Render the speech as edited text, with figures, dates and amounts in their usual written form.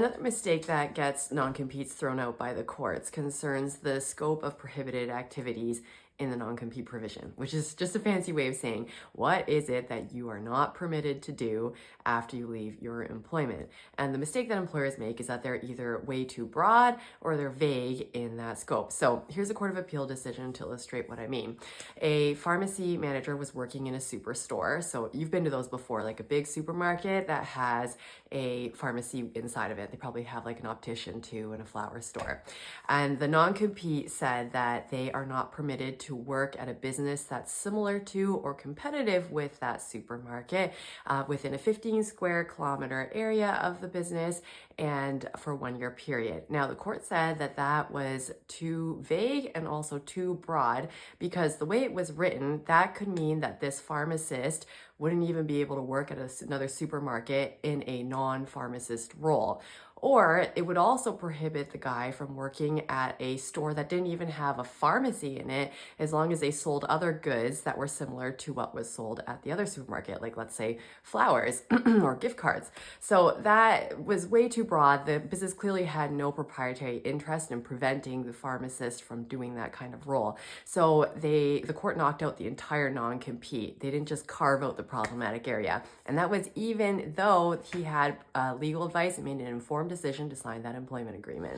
Another mistake that gets non-competes thrown out by the courts concerns the scope of prohibited activities in the non-compete provision, which is just a fancy way of saying, what is it that you are not permitted to do after you leave your employment? And the mistake that employers make is that they're either way too broad or they're vague in that scope. So here's a Court of Appeal decision to illustrate what I mean. A pharmacy manager was working in a superstore. So you've been to those before, like a big supermarket that has a pharmacy inside of it. They probably have like an optician too and a flower store. And the non-compete said that they are not permitted to work at a business that's similar to or competitive with that supermarket within a 15 square kilometer area of the business and for 1 year period. Now, the court said that that was too vague and also too broad because the way it was written, that could mean that this pharmacist wouldn't even be able to work at another supermarket in a non-pharmacist role. Or it would also prohibit the guy from working at a store that didn't even have a pharmacy in it, as long as they sold other goods that were similar to what was sold at the other supermarket, like let's say flowers or gift cards. So that was way too broad. The business clearly had no proprietary interest in preventing the pharmacist from doing that kind of role. So the court knocked out the entire non-compete. They didn't just carve out the problematic area. And that was even though he had legal advice and made an informed decision to sign that employment agreement.